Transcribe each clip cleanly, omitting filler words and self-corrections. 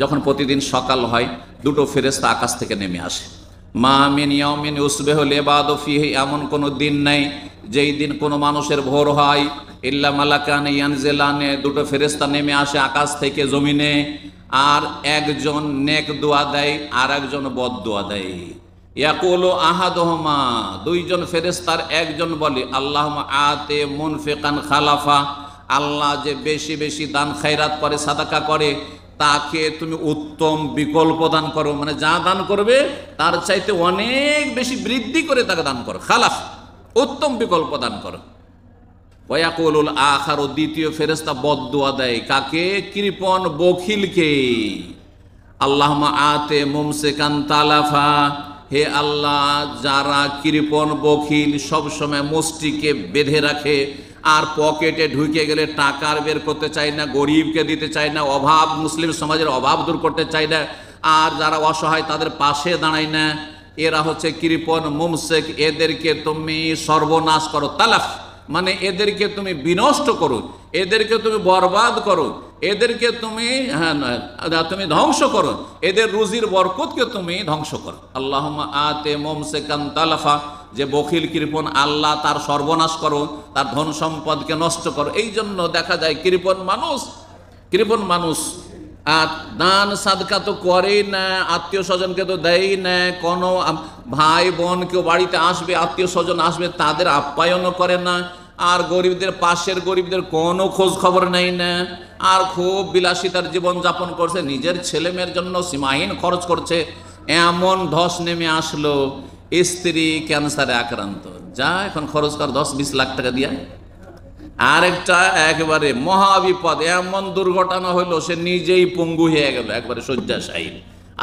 যখন প্রতিদিন সকাল হয় দুটো ফেরেশতা আকাশ থেকে নেমে আসে। মা মিন ইয়াউমিন ইউসবিহু লিবাদু ফীহি, এমন কোনো দিন নাই যেই দিন কোনো মানুষের ভোর হয় ইল্লা মালাকান ইয়ানজিলানে, দুটো ফেরেশতা নেমে আসে আকাশ থেকে জমিনে, আর একজন নেক দোয়া দেয় আর একজন বদ দোয়া দেয়। ইয়াকুলু আহাদুহুমা, দুইজন ফেরেশতার একজন বলে আল্লাহুম্মা আতে মুনফিকান খালাফা, আল্লাহ যে বেশি বেশি দান খায়রাত করে সাদাকা করে তাকে তুমি উত্তম বিকল্প দান করো, মানে যা দান করবে তার চাইতে অনেক বেশি বৃদ্ধি করে তাকে দান করো, খালাফ উত্তম বিকল্প দান করো। ওয়াকুলুল আখারু, দ্বিতীয় ফেরেশতা বদদুয়া দেয় কাকে? কৃপণ বখিলকে। আল্লাহুম্মা আতে মুমসিকান তালাফা, হে আল্লাহ যারা কৃপণ বখিল সবসময় মুষ্টিকে বেঁধে রাখে আর পকেটে ঢুকে গেলে টাকা বের করতে চায় না, গরিবকে দিতে চায় না, অভাব মুসলিম সমাজের অভাব দূর করতে চায় না, আর যারা অসহায় তাদের পাশে দাঁড়ায় না, এরা হচ্ছে কৃপণ মুমসিক, এদেরকে তুমি সর্বনাশ করো। তালাফ মানে এদেরকে তুমি বিনষ্ট করো, এদেরকে তুমি বরবাদ করো, এদেরকে তুমি তুমি ধ্বংস করো, এদের রুজির বরকতকে তুমি ধ্বংস করো। আল্লাহুম্মা আতে মুমসিকান তালাফা, যে বখিল কৃপণ আল্লাহ তার সর্বনাশ করো, তার ধন সম্পদকে নষ্ট করো। এই জন্য দেখা যায় কৃপণ মানুষ আর দান সাদকা তো করেই না, আত্মীয় স্বজনকে তো দেয় না, কোনো ভাই বোন কেউ বাড়িতে আসবে, আত্মীয় স্বজন আসবে, তাদের আপ্যায়নও করে না, আর গরিবদের পাশের গরিবদের কোনো খোঁজ খবর নেয় না, আর খুব বিলাসিতার জীবন যাপন করছে, নিজের ছেলে মেয়ের জন্য সীমাহীন খরচ করছে। এমন ধস নেমে আসলো, স্ত্রী ক্যান্সারে আক্রান্ত, যা এখন খরচ কর 10-20 লাখ টাকা দিয়া। আরেকটা একেবারে মহাবিপদ, এমন দুর্ঘটনা হইলো সে নিজেই পঙ্গু হয়ে গেল, একবারে শয্যাশায়ী।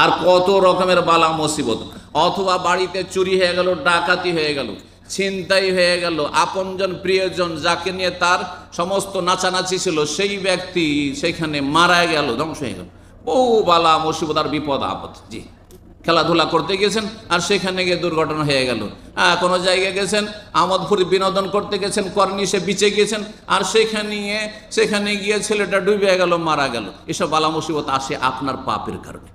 আর কত রকমের বালা মুসিবত, অথবা বাড়িতে চুরি হয়ে গেল, ডাকাতি হয়ে গেল, ছিনতাই হয়ে গেল, আপনজন প্রিয়জন যাকে নিয়ে তার সমস্ত নাচানাচি ছিল সেই ব্যক্তি সেখানে মারা গেল, ধ্বংস হয়ে গেল, বহু বালা মুসিবত আর বিপদ আপদ। জি, খেলাধুলা করতে গেছেন আর সেখানে গিয়ে দুর্ঘটনা হয়ে গেল, কোনো জায়গায় গেছেন আমোদপুরি বিনোদন করতে গেছেন, কর্নিশে বিচে গিয়েছেন আর সেখানে গিয়ে ছেলেটা ডুবে গেল, মারা গেল। এসব বালা মুসিবত আসে আপনার পাপের কারণে।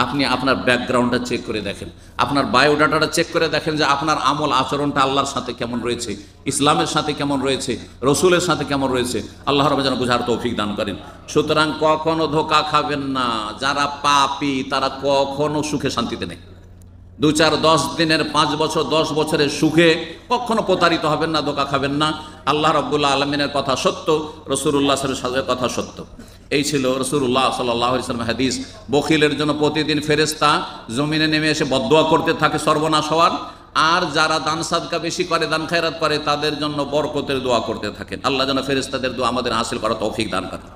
আপনি আপনার ব্যাকগ্রাউন্ডটা চেক করে দেখেন, আপনার বায়োডাটাটা চেক করে দেখেন যে আপনার আমল আচরণটা আল্লাহর সাথে কেমন রয়েছে, ইসলামের সাথে কেমন রয়েছে, রসুলের সাথে কেমন রয়েছে। আল্লাহ রাব্বুল যেন বুঝার তৌফিক দান করেন। সুতরাং কখনো ধোঁকা খাবেন না, যারা পাপী তারা কখনো সুখে শান্তিতে নেই। 2, 4, 10 দিনের 5 বছর 10 বছরের সুখে কখনো প্রতারিত হবেন না, ধোঁকা খাবেন না। আল্লাহ রাব্বুল আলামিনের কথা সত্য, রাসূলুল্লাহ সাল্লাল্লাহু আলাইহি ওয়াসাল্লামের কথা সত্য। এই ছিল রাসূলুল্লাহ সাল্লাল্লাহু আলাইহি ওয়াসাল্লামের হাদিস। বখিলের জন্য প্রতিদিন ফেরেশতা জমিনে নেমে এসে বদদোয়া করতে থাকে সর্বনাশ হওয়ার, আর যারা দান সাদকা বেশি করে, দান খায়রাত করে, তাদের জন্য বরকতের দোয়া করতে থাকেন। আল্লাহ যেন ফেরেশতাদের দোয়া আমাদের হাসিল করা তৌফিক দান করেন।